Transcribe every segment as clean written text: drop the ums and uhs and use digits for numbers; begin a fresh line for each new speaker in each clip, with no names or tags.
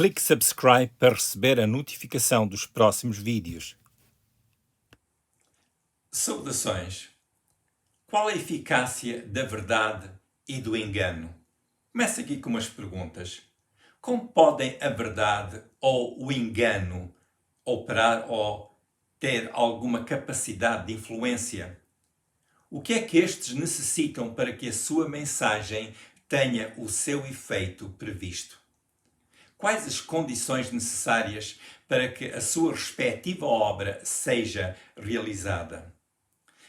Clique subscribe para receber a notificação dos próximos vídeos. Saudações! Qual a eficácia da verdade e do engano? Começo aqui com umas perguntas. Como podem a verdade ou o engano operar ou ter alguma capacidade de influência? O que é que estes necessitam para que a sua mensagem tenha o seu efeito previsto? Quais as condições necessárias para que a sua respectiva obra seja realizada?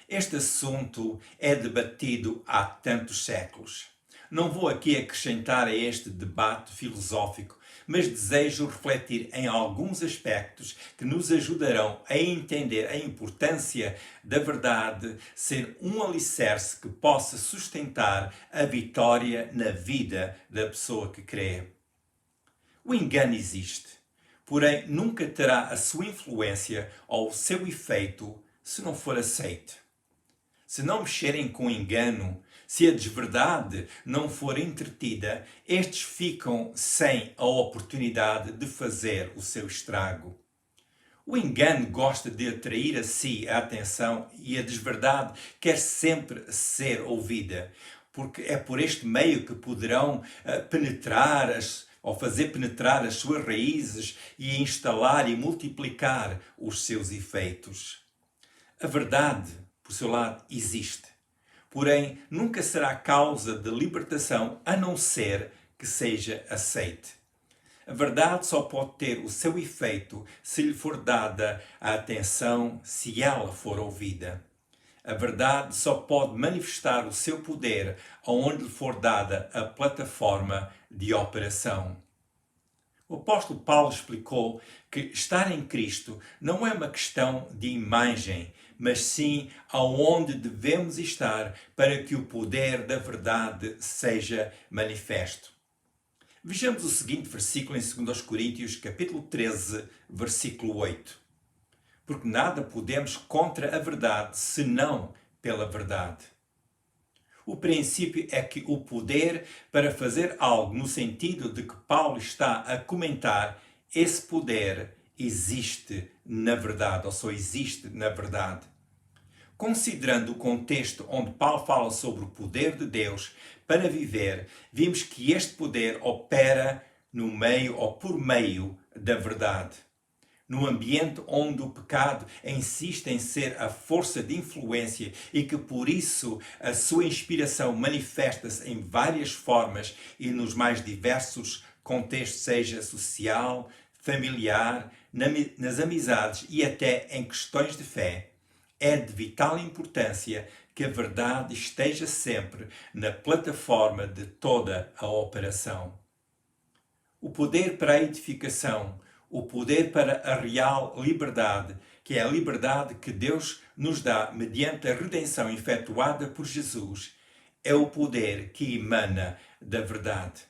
Este assunto é debatido há tantos séculos. Não vou aqui acrescentar a este debate filosófico, mas desejo refletir em alguns aspectos que nos ajudarão a entender a importância da verdade ser um alicerce que possa sustentar a vitória na vida da pessoa que crê. O engano existe, porém nunca terá a sua influência ou o seu efeito se não for aceite. Se não mexerem com o engano, se a desverdade não for entretida, estes ficam sem a oportunidade de fazer o seu estrago. O engano gosta de atrair a si a atenção e a desverdade quer sempre ser ouvida, porque é por este meio que poderão ou fazer penetrar as suas raízes e instalar e multiplicar os seus efeitos. A verdade, por seu lado, existe. Porém, nunca será causa de libertação a não ser que seja aceite. A verdade só pode ter o seu efeito se lhe for dada a atenção, se ela for ouvida. A verdade só pode manifestar o seu poder aonde lhe for dada a plataforma de operação. O apóstolo Paulo explicou que estar em Cristo não é uma questão de imagem, mas sim aonde devemos estar para que o poder da verdade seja manifesto. Vejamos o seguinte versículo em 2 Coríntios, capítulo 13, versículo 8. Porque nada podemos contra a verdade, senão pela verdade. O princípio é que o poder para fazer algo no sentido de que Paulo está a comentar, esse poder existe na verdade, ou só existe na verdade. Considerando o contexto onde Paulo fala sobre o poder de Deus para viver, vimos que este poder opera no meio ou por meio da verdade. No ambiente onde o pecado insiste em ser a força de influência e que por isso a sua inspiração manifesta-se em várias formas e nos mais diversos contextos, seja social, familiar, nas amizades e até em questões de fé, é de vital importância que a verdade esteja sempre na plataforma de toda a operação. O poder para a edificação, o poder para a real liberdade, que é a liberdade que Deus nos dá mediante a redenção efetuada por Jesus, é o poder que emana da verdade.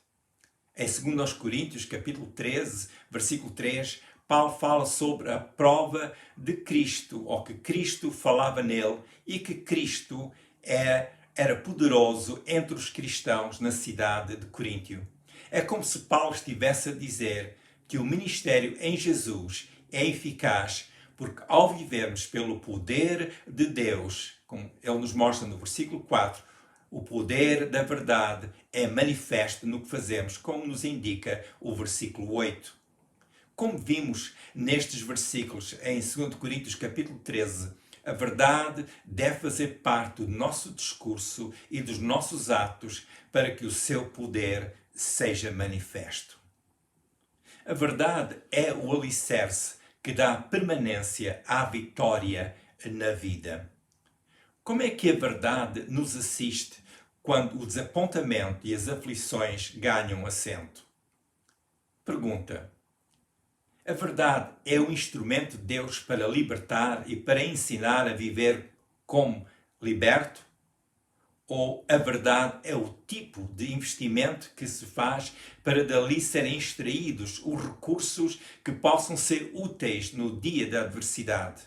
Em 2 Coríntios, capítulo 13, versículo 3, Paulo fala sobre a prova de Cristo, ou que Cristo falava nele e que Cristo era poderoso entre os cristãos na cidade de Coríntio. É como se Paulo estivesse a dizer que o ministério em Jesus é eficaz, porque ao vivermos pelo poder de Deus, como ele nos mostra no versículo 4, o poder da verdade é manifesto no que fazemos, como nos indica o versículo 8. Como vimos nestes versículos em 2 Coríntios capítulo 13, a verdade deve fazer parte do nosso discurso e dos nossos atos para que o seu poder seja manifesto. A verdade é o alicerce que dá permanência à vitória na vida. Como é que a verdade nos assiste quando o desapontamento e as aflições ganham assento? Pergunta: a verdade é o instrumento de Deus para libertar e para ensinar a viver como liberto? Ou a verdade é o tipo de investimento que se faz para dali serem extraídos os recursos que possam ser úteis no dia da adversidade?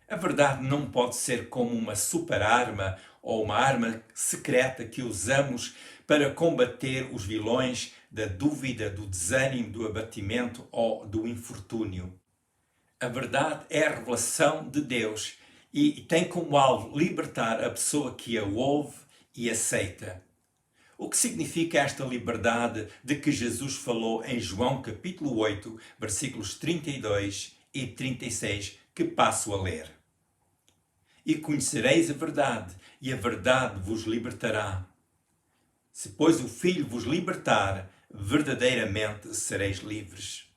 A verdade não pode ser como uma super-arma ou uma arma secreta que usamos para combater os vilões da dúvida, do desânimo, do abatimento ou do infortúnio. A verdade é a revelação de Deus e tem como alvo libertar a pessoa que a ouve e aceita. O que significa esta liberdade de que Jesus falou em João capítulo 8, versículos 32 e 36, que passo a ler. E conhecereis a verdade, e a verdade vos libertará. Se, pois, o Filho vos libertar, verdadeiramente sereis livres.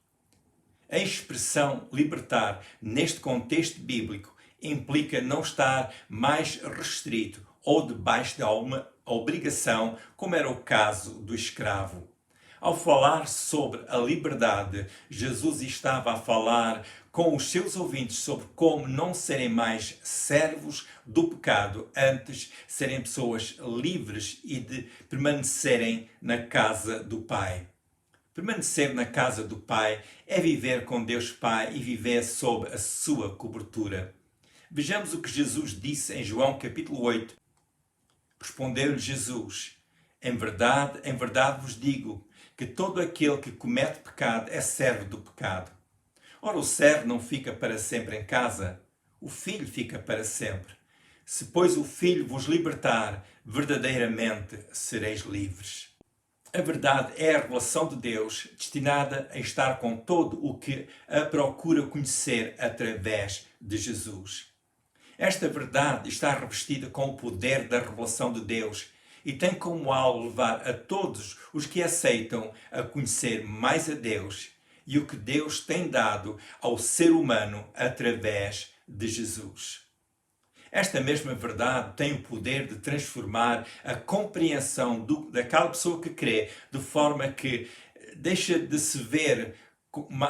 A expressão libertar, neste contexto bíblico, implica não estar mais restrito ou debaixo de alguma obrigação, como era o caso do escravo. Ao falar sobre a liberdade, Jesus estava a falar com os seus ouvintes sobre como não serem mais servos do pecado, antes serem pessoas livres e de permanecerem na casa do Pai. Permanecer na casa do Pai é viver com Deus Pai e viver sob a sua cobertura. Vejamos o que Jesus disse em João capítulo 8. Respondeu-lhe Jesus: em verdade vos digo que todo aquele que comete pecado é servo do pecado. Ora, o servo não fica para sempre em casa, o filho fica para sempre. Se, pois, o Filho vos libertar, verdadeiramente sereis livres. A verdade é a revelação de Deus, destinada a estar com todo o que a procura conhecer através de Jesus. Esta verdade está revestida com o poder da revelação de Deus e tem como alvo levar a todos os que aceitam a conhecer mais a Deus e o que Deus tem dado ao ser humano através de Jesus. Esta mesma verdade tem o poder de transformar a compreensão daquela pessoa que crê, de forma que deixa de se ver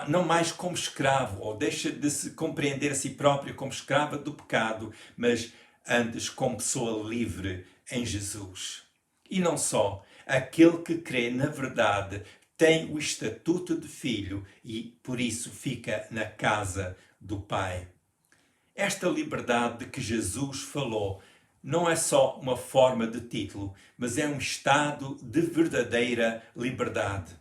não mais como escravo, ou deixa de se compreender a si próprio como escrava do pecado, mas antes como pessoa livre em Jesus. E não só, aquele que crê na verdade tem o estatuto de filho e por isso fica na casa do Pai. Esta liberdade de que Jesus falou não é só uma forma de título, mas é um estado de verdadeira liberdade.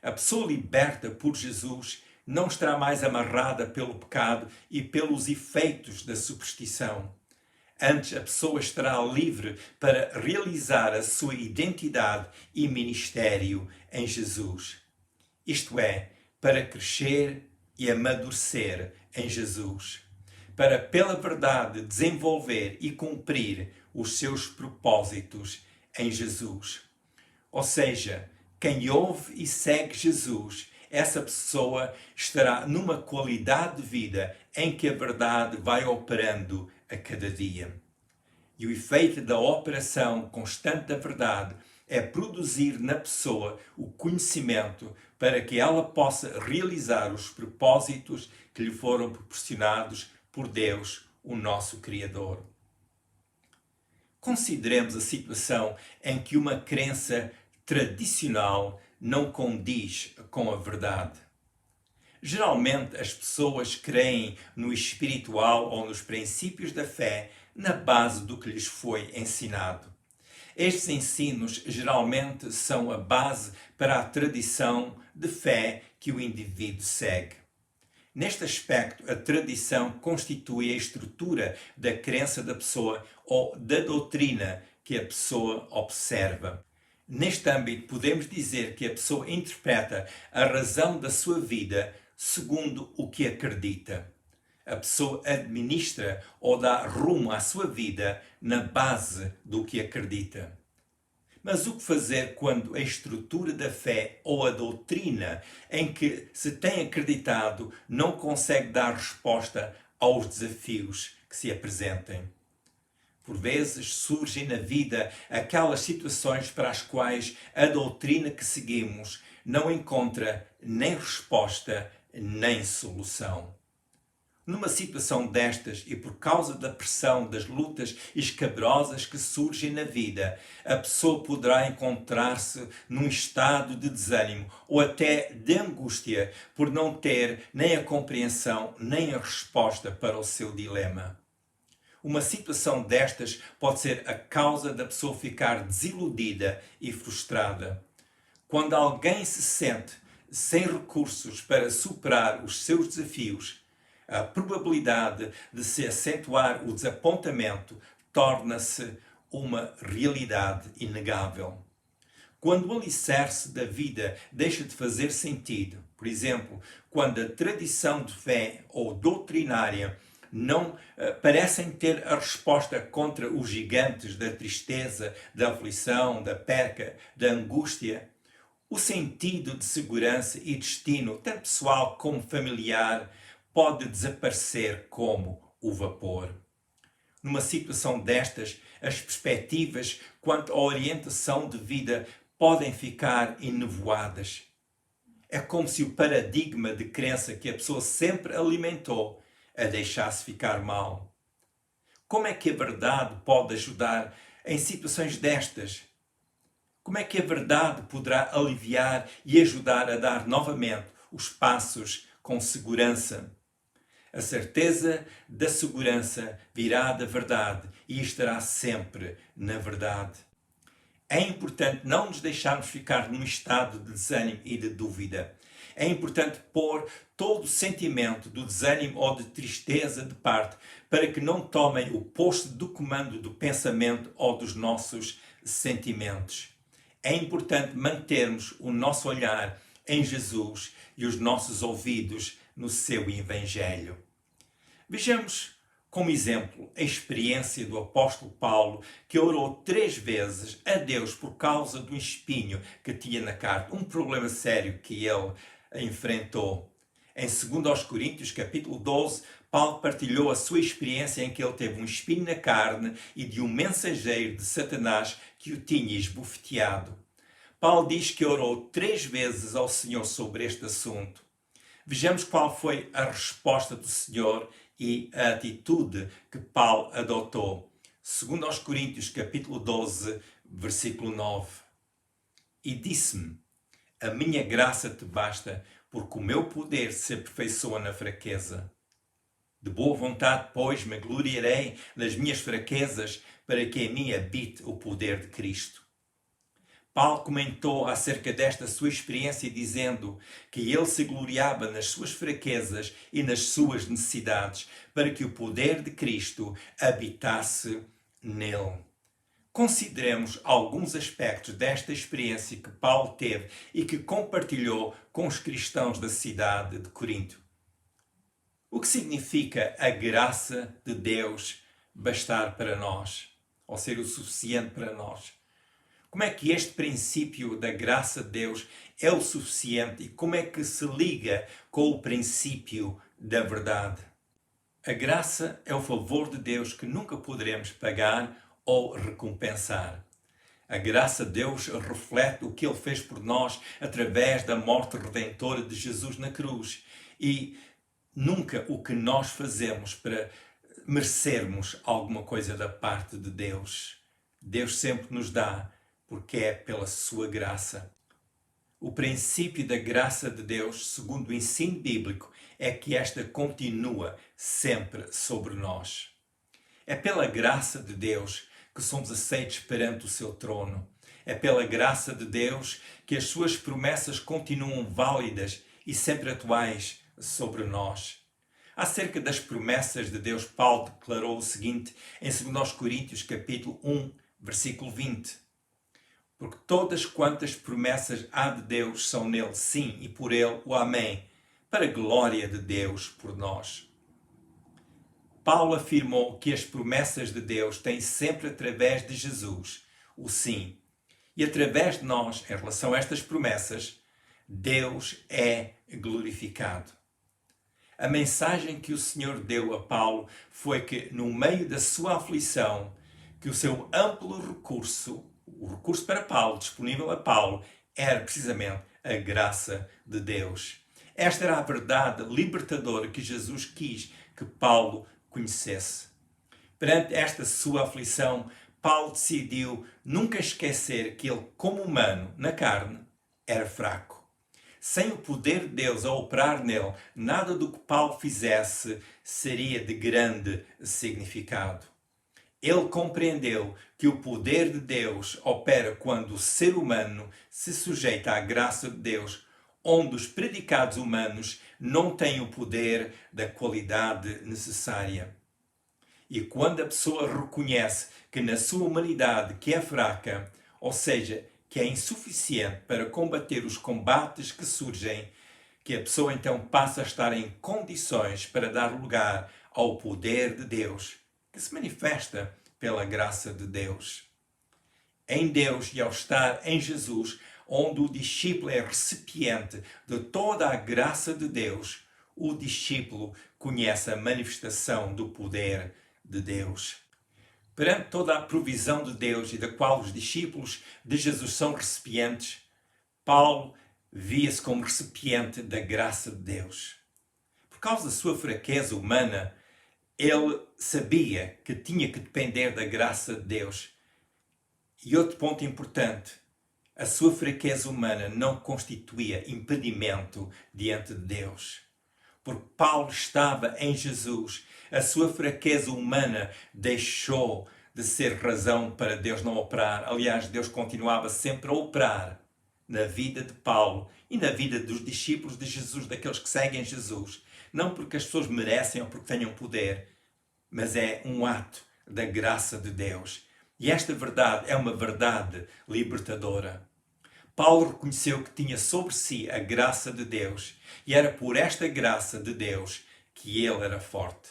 A pessoa liberta por Jesus não estará mais amarrada pelo pecado e pelos efeitos da superstição. Antes, a pessoa estará livre para realizar a sua identidade e ministério em Jesus. Isto é, para crescer e amadurecer em Jesus. Para, pela verdade, desenvolver e cumprir os seus propósitos em Jesus. Ou seja, quem ouve e segue Jesus, essa pessoa estará numa qualidade de vida em que a verdade vai operando a cada dia. E o efeito da operação constante da verdade é produzir na pessoa o conhecimento para que ela possa realizar os propósitos que lhe foram proporcionados por Deus, o nosso Criador. Consideremos a situação em que uma crença tradicional não condiz com a verdade. Geralmente as pessoas creem no espiritual ou nos princípios da fé na base do que lhes foi ensinado. Estes ensinos geralmente são a base para a tradição de fé que o indivíduo segue. Neste aspecto, a tradição constitui a estrutura da crença da pessoa ou da doutrina que a pessoa observa. Neste âmbito, podemos dizer que a pessoa interpreta a razão da sua vida segundo o que acredita. A pessoa administra ou dá rumo à sua vida na base do que acredita. Mas o que fazer quando a estrutura da fé ou a doutrina em que se tem acreditado não consegue dar resposta aos desafios que se apresentem? Por vezes surgem na vida aquelas situações para as quais a doutrina que seguimos não encontra nem resposta nem solução. Numa situação destas e por causa da pressão das lutas escabrosas que surgem na vida, a pessoa poderá encontrar-se num estado de desânimo ou até de angústia por não ter nem a compreensão nem a resposta para o seu dilema. Uma situação destas pode ser a causa da pessoa ficar desiludida e frustrada. Quando alguém se sente sem recursos para superar os seus desafios, a probabilidade de se acentuar o desapontamento torna-se uma realidade inegável. Quando o alicerce da vida deixa de fazer sentido, por exemplo, quando a tradição de fé ou doutrinária não parecem ter a resposta contra os gigantes da tristeza, da aflição, da perca, da angústia, o sentido de segurança e destino, tanto pessoal como familiar, pode desaparecer como o vapor. Numa situação destas, as perspectivas quanto à orientação de vida podem ficar enevoadas. É como se o paradigma de crença que a pessoa sempre alimentou a deixasse ficar mal. Como é que a verdade pode ajudar em situações destas? Como é que a verdade poderá aliviar e ajudar a dar novamente os passos com segurança? A certeza da segurança virá da verdade e estará sempre na verdade. É importante não nos deixarmos ficar num estado de desânimo e de dúvida. É importante pôr todo o sentimento do desânimo ou de tristeza de parte para que não tomem o posto do comando do pensamento ou dos nossos sentimentos. É importante mantermos o nosso olhar em Jesus e os nossos ouvidos no seu Evangelho. Vejamos como exemplo a experiência do apóstolo Paulo, que orou 3 vezes a Deus por causa do espinho que tinha na carne, um problema sério que ele enfrentou. Em 2 Coríntios, capítulo 12, Paulo partilhou a sua experiência em que ele teve um espinho na carne e de um mensageiro de Satanás que o tinha esbofeteado. Paulo diz que orou 3 vezes ao Senhor sobre este assunto. Vejamos qual foi a resposta do Senhor e a atitude que Paulo adotou. 2 Coríntios, capítulo 12, versículo 9. E disse-me: a minha graça te basta, porque o meu poder se aperfeiçoa na fraqueza. De boa vontade, pois, me gloriarei nas minhas fraquezas, para que em mim habite o poder de Cristo. Paulo comentou acerca desta sua experiência dizendo que ele se gloriava nas suas fraquezas e nas suas necessidades, para que o poder de Cristo habitasse nele. Consideremos alguns aspectos desta experiência que Paulo teve e que compartilhou com os cristãos da cidade de Corinto. O que significa a graça de Deus bastar para nós, ou ser o suficiente para nós? Como é que este princípio da graça de Deus é o suficiente e como é que se liga com o princípio da verdade? A graça é o favor de Deus que nunca poderemos pagar ou recompensar. A graça de Deus reflete o que Ele fez por nós através da morte redentora de Jesus na cruz e nunca o que nós fazemos para merecermos alguma coisa da parte de Deus. Deus sempre nos dá, porque é pela sua graça. O princípio da graça de Deus, segundo o ensino bíblico, é que esta continua sempre sobre nós. É pela graça de Deus que somos aceitos perante o seu trono. É pela graça de Deus que as suas promessas continuam válidas e sempre atuais sobre nós. Acerca das promessas de Deus, Paulo declarou o seguinte em 2 Coríntios, capítulo 1, versículo 20. Porque todas quantas promessas há de Deus são nele sim e por ele o amém, para a glória de Deus por nós. Paulo afirmou que as promessas de Deus têm sempre através de Jesus o sim. E através de nós, em relação a estas promessas, Deus é glorificado. A mensagem que o Senhor deu a Paulo foi que, no meio da sua aflição, que o seu amplo recurso, o recurso para Paulo, disponível a Paulo, era precisamente a graça de Deus. Esta era a verdade libertadora que Jesus quis que Paulo conhecesse. Perante esta sua aflição, Paulo decidiu nunca esquecer que ele, como humano, na carne, era fraco. Sem o poder de Deus a operar nele, nada do que Paulo fizesse seria de grande significado. Ele compreendeu que o poder de Deus opera quando o ser humano se sujeita à graça de Deus, onde os predicados humanos não têm o poder da qualidade necessária. E quando a pessoa reconhece que na sua humanidade que é fraca, ou seja, que é insuficiente para combater os combates que surgem, que a pessoa então passa a estar em condições para dar lugar ao poder de Deus, que se manifesta pela graça de Deus. Em Deus e ao estar em Jesus, onde o discípulo é recipiente de toda a graça de Deus, o discípulo conhece a manifestação do poder de Deus. Perante toda a provisão de Deus e da qual os discípulos de Jesus são recipientes, Paulo via-se como recipiente da graça de Deus. Por causa da sua fraqueza humana, ele sabia que tinha que depender da graça de Deus. E outro ponto importante, a sua fraqueza humana não constituía impedimento diante de Deus. Porque Paulo estava em Jesus, a sua fraqueza humana deixou de ser razão para Deus não operar. Aliás, Deus continuava sempre a operar na vida de Paulo e na vida dos discípulos de Jesus, daqueles que seguem Jesus. Não porque as pessoas merecem ou porque tenham poder, mas é um ato da graça de Deus. E esta verdade é uma verdade libertadora. Paulo reconheceu que tinha sobre si a graça de Deus e era por esta graça de Deus que ele era forte.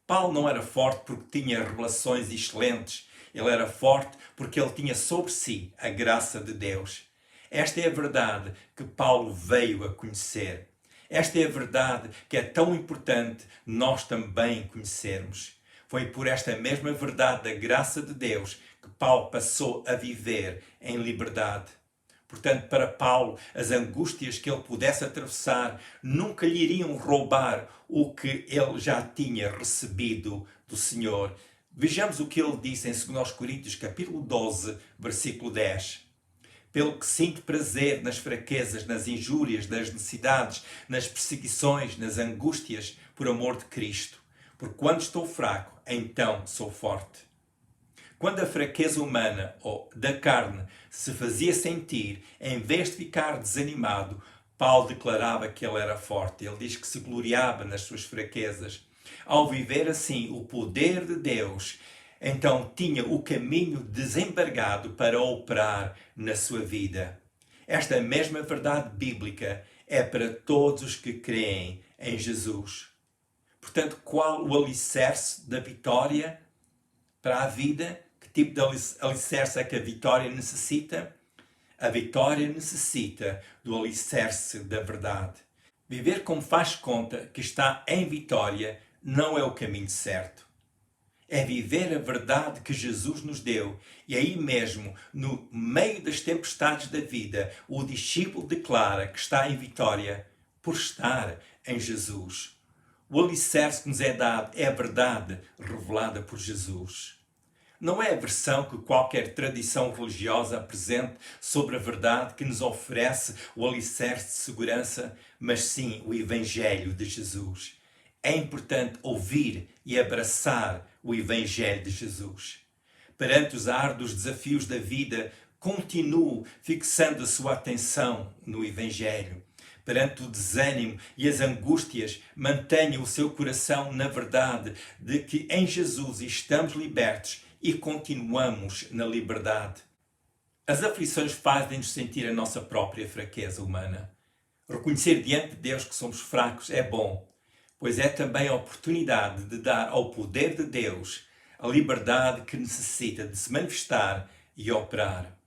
Paulo não era forte porque tinha relações excelentes. Ele era forte porque ele tinha sobre si a graça de Deus. Esta é a verdade que Paulo veio a conhecer. Esta é a verdade que é tão importante nós também conhecermos. Foi por esta mesma verdade da graça de Deus que Paulo passou a viver em liberdade. Portanto, para Paulo, as angústias que ele pudesse atravessar nunca lhe iriam roubar o que ele já tinha recebido do Senhor. Vejamos o que ele disse em 2 Coríntios, capítulo 12, versículo 10. Pelo que sinto prazer nas fraquezas, nas injúrias, nas necessidades, nas perseguições, nas angústias, por amor de Cristo. Porque quando estou fraco, então sou forte. Quando a fraqueza humana ou da carne se fazia sentir, em vez de ficar desanimado, Paulo declarava que ele era forte. Ele diz que se gloriava nas suas fraquezas. Ao viver assim o poder de Deus, então tinha o caminho desembargado para operar na sua vida. Esta mesma verdade bíblica é para todos os que creem em Jesus. Portanto, qual o alicerce da vitória para a vida? Que tipo de alicerce é que a vitória necessita? A vitória necessita do alicerce da verdade. Viver como faz conta que está em vitória não é o caminho certo. É viver a verdade que Jesus nos deu. E aí mesmo, no meio das tempestades da vida, o discípulo declara que está em vitória por estar em Jesus. O alicerce que nos é dado é a verdade revelada por Jesus. Não é a versão que qualquer tradição religiosa apresente sobre a verdade que nos oferece o alicerce de segurança, mas sim o Evangelho de Jesus. É importante ouvir e abraçar o Evangelho de Jesus. Perante os árduos desafios da vida, continue fixando a sua atenção no Evangelho. Perante o desânimo e as angústias, mantenha o seu coração na verdade de que em Jesus estamos libertos e continuamos na liberdade. As aflições fazem-nos sentir a nossa própria fraqueza humana. Reconhecer diante de Deus que somos fracos é bom, pois é também a oportunidade de dar ao poder de Deus a liberdade que necessita de se manifestar e operar.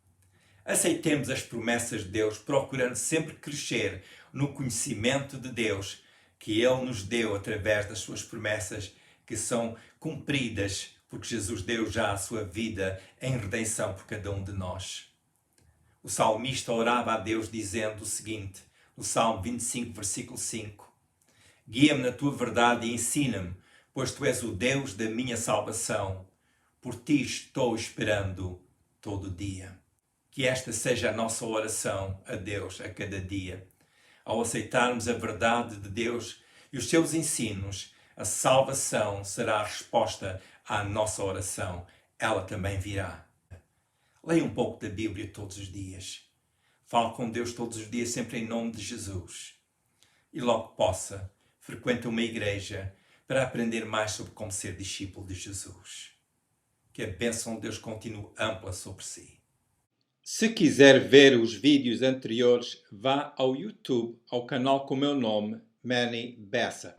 Aceitemos as promessas de Deus, procurando sempre crescer no conhecimento de Deus que Ele nos deu através das suas promessas, que são cumpridas, porque Jesus deu já a sua vida em redenção por cada um de nós. O salmista orava a Deus dizendo o seguinte, no Salmo 25, versículo 5. Guia-me na tua verdade e ensina-me, pois tu és o Deus da minha salvação. Por ti estou esperando todo dia. Que esta seja a nossa oração a Deus a cada dia. Ao aceitarmos a verdade de Deus e os seus ensinos, a salvação será a resposta à nossa oração, ela também virá. Leia um pouco da Bíblia todos os dias. Fale com Deus todos os dias, sempre em nome de Jesus. E logo que possa, frequente uma igreja para aprender mais sobre como ser discípulo de Jesus. Que a bênção de Deus continue ampla sobre si. Se quiser ver os vídeos anteriores, vá ao YouTube, ao canal com o meu nome, Manny Bessa.